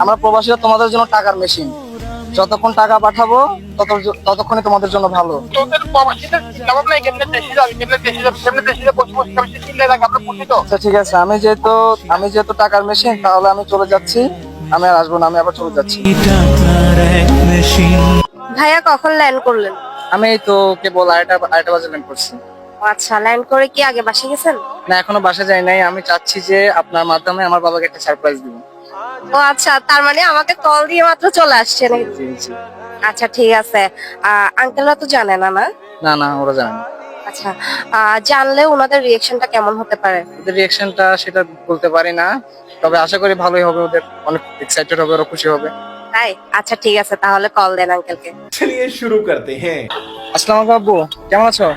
আমরা প্রবাসীরা তোমাদের জন্য টাকার মেশিন। যতক্ষণ টাকা পাঠাবো ততক্ষণই তোমাদের জন্য ভালো। তোদের প্রবাসীদের জবাব নাই, কেমনে দেশে যাবি, কেমনে দেশে যাবি, কেমনে দেশে যাবি, বসে বসে খাবি, চিল্লাই রাখ, আমরা বুঝি তো। আচ্ছা ঠিক আছে, আমি যেহেতু টাকার মেশিন, তাহলে আমি চলে যাচ্ছি। আমি আর আসবো না, আমি আবার চলে যাচ্ছি। ভাইয়া কখন ল্যান্ড করলেন? আমি এই তো কেবল আড়াইটা বাজে ল্যান্ড করছি। ও আচ্ছা, ল্যান্ড করে কি আগে বাসে গেছেন? না, এখনো বাসা যাই নাই। আমি চাচ্ছি যে আপনার মাধ্যমে আমার বাবাকে একটা সারপ্রাইজ দিব। ও আচ্ছা, তার মানে আমাকে কল দিয়ে মাত্র চলে আসছেন। জি জি। আচ্ছা ঠিক আছে। আঙ্কেলরা তো জানে না, না? না না, ওরা জানে না। আচ্ছা, জানলে ওনাদের রিয়েকশনটা কেমন হতে পারে? ওদের রিয়াকশনটা সেটা বলতে পারি না, তবে আশা করি ভালোই হবে। ওদের অনেক এক্সাইটেড হবে, ওরা খুশি হবে। তাই? আচ্ছা ঠিক আছে, তাহলে কল দেন আঙ্কেলকে। चलिए शुरू करते हैं। আসসালামু আলাইকুম আব্বু, কেমন আছো?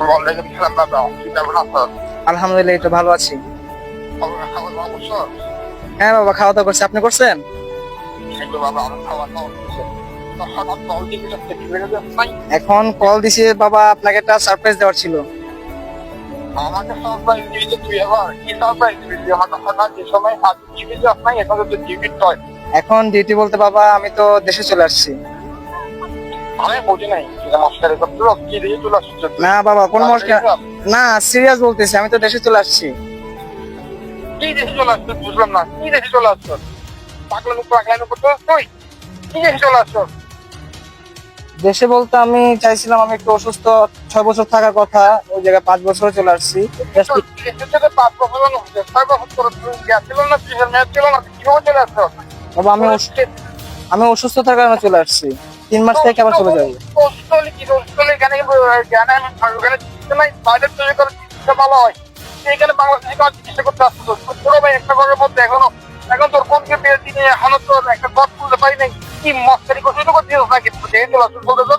ওয়ালাইকুম সালাম বাবা, কি খবর আপনার? আলহামদুলিল্লাহ, এই তো ভালো আছি। খাওয়া দাওয়া করছো? হ্যাঁ বাবা, খাওয়া দাওয়া করছি। আপনি করছেন? এই তো বাবা, আমার খাওয়া দাওয়া করছে। তখন আর কল দিয়ে যাচ্ছে, কি বেরোবে নাই? এখন কল দিছি বাবা, আপনাকে একটা সারপ্রাইজ দেওয়ার ছিল। আমাকে সারপ্রাইজ দিবি যে তুই আবার কি সারপ্রাইজ দিবি? হঠাৎ যে সময় হাত দিবি যে আপনার এখন তো ডিউটির টয়। এখন ডিউটি বলতে বাবা, আমি তো দেশে চলে আসছি। আমি বুঝি নাই মস্কারি করতে কি দিয়ে চলে আসছে। না বাবা, কোন মস্কার না, সিরিয়াস বলতেছি, আমি তো দেশে চলে আসছি। কি দেশে চলে আসছে বুঝলাম না, কি দেশে চলে আসছো? পাগলের মুখ পাগলানো করতে তুই কি দেশে চলে আসছো? দেশে বলতে আমি চাইছিলাম, আমি একটু অসুস্থ, 6 বছর থাকার কথা, ওই জায়গায় 5 বছরে চলে আসছি। Just দেশের থেকে 5 বছর হচ্ছে, 6 বছর করে তুমি গেছিল না, কিসের মেয়াদ ছিল না, কিভাবে চলে আসছো? বাবা, আমি অসুস্থ থাকার কারণে চলে আসছি। 3 মাস থেকে আবার চলে যাবো। অস্ট্রেলি কি অস্ট্রেলি এখানে জ্ঞানে ওখানে চিকিৎসা নাই, বাইরে তৈরি করে চিকিৎসা ভালো হয়। এখানে বাংলাদেশে কাজ চিকিৎসা করতে আসতো পুরো ভাই একটা ঘরের মধ্যে এখন তোর কোনকে পেয়ে দিনে এখনো তোর একটা গদ খুলতে পারি নাই। কি মস্কারি করছিস তো করছিস নাকি এই চলে আসছিস বলতে তো?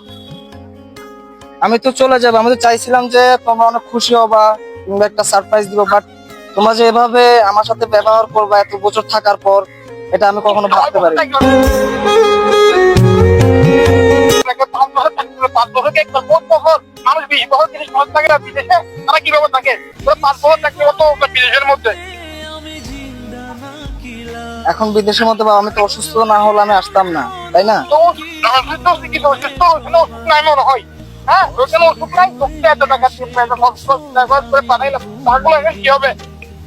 আমি তো চলে যাবো, আমি তো চাইছিলাম যে তোমরা অনেক খুশি হবা কিংবা একটা সারপ্রাইজ দিব, বাট তোমরা যে এভাবে আমার সাথে ব্যবহার করবা এত বছর থাকার পর, এটা আমি কখনো ভাবতে পারি। মানুষ 20 বছর 30 বছর থাকে না বিদেশে, তারা কিভাবে থাকে? 5 বছর থাকলে তো বিদেশের মধ্যে। এখন বিদেশের মধ্যে বাবা, আমি তো অসুস্থ না হলে আমি আসতাম না, তাই না? তো চিকিৎসা অসুস্থ ওখানে ওষুধ নাই মনে হয়। হ্যাঁ, ওখানে ওষুধ নাই, তোকে এত টাকা দিয়ে পাঠাইলাম, তারপরে এখন কি হবে?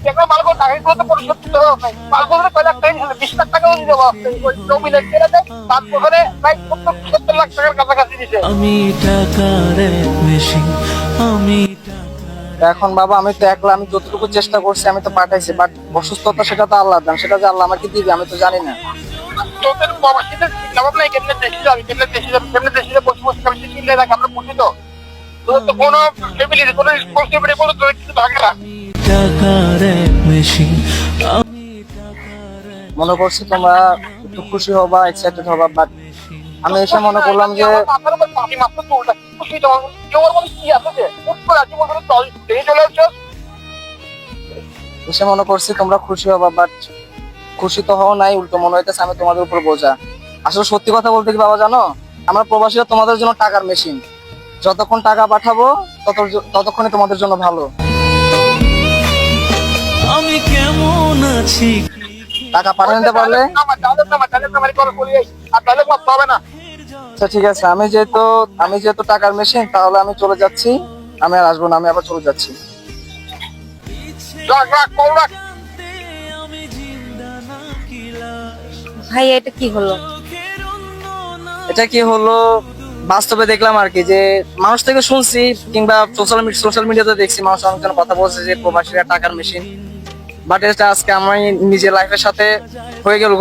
এখন ভালো করে টাকাগুলো তো পরিশোধ করতে হবে নাই। 5 বছরে কয় লাখ টাকা 20 লাখ টাকাও দিয়ে দেবো। জমিনে ছেড়ে দেয় 5 বছরে প্রায় 70 লাখ টাকার কাছাকাছি দিচ্ছে। আমি টাকার এক মেশিন, আমি এখন বাবা, আমি তো একলা, আমি যতটুকু চেষ্টা করছি আমি তো পাঠাইছি, বাট অসুস্থতা সেটা তো আল্লাহ দান, সেটা যে আল্লাহ আমাকে দিবে আমি তো জানি না। তোদের প্রবাসীদের জবাব নাই, কেমনে দেশে যাবি, কেমনে দেশে যাবি, কেমনে দেশে যাবি, বসে বসে খাবি, চিল্লাই রাখ, আমরা বুঝি তো। তোর তো কোনো ফ্যামিলি, কোনো রেসপন্সিবিলিটি বলে তোর কিছু থাকে না। টাকার এক মেশিন, আমি মনে করছি তোমরা একটু খুশি হবা, এক্সাইটেড হবা, বাট আমি এসে মনে করলাম যে মাথার উপর পানি মাত্র চুলটা খুশি তো কেউ বলে কি আছে যে উঠতে রাজি বলবে চল দেশে চলে আসছো। এসে মনে করছি তোমরা খুশি হবা, বাট খুশি তো হও নাই, উল্টো মনে হইতেছে আমি তোমাদের উপর বোঝা। আসলে সত্যি কথা বলতে কি বাবা জানো, আমরা প্রবাসীরা তোমাদের জন্য টাকার মেশিন। যতক্ষণ টাকা পাঠাবো ততক্ষণই তোমাদের জন্য ভালো। আমি কেমন আছি, টাকা পাঠিয়ে নিতে পারলে আচ্ছা ঠিক আছে, আমি যেহেতু টাকার মেশিন, তাহলে আমি চলে যাচ্ছি। আমি আর আসবো না, আমি আবার চলে যাচ্ছি। ভাই এটা কি হলো? এটা কি হলো, বাস্তবে দেখলাম আর কি, যে মানুষ থেকে শুনছি কিংবা সোশ্যাল মিডিয়াতে দেখছি, মানুষ অনেকজন কথা বলছে যে প্রবাসীরা টাকার মেশিন, বাট এটা আজকে আমি নিজের লাইফের সাথে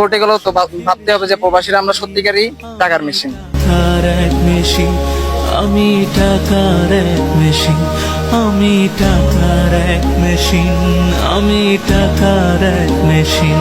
ঘটে গেল, তো ভাবতে হবে যে প্রবাসীরা আমরা সত্যিকারই টাকার মেশিন। টাকার এক মেশিন, আমি টাকার এক মেশিন, আমি টাকার এক মেশিন, আমি টাকার এক মেশিন।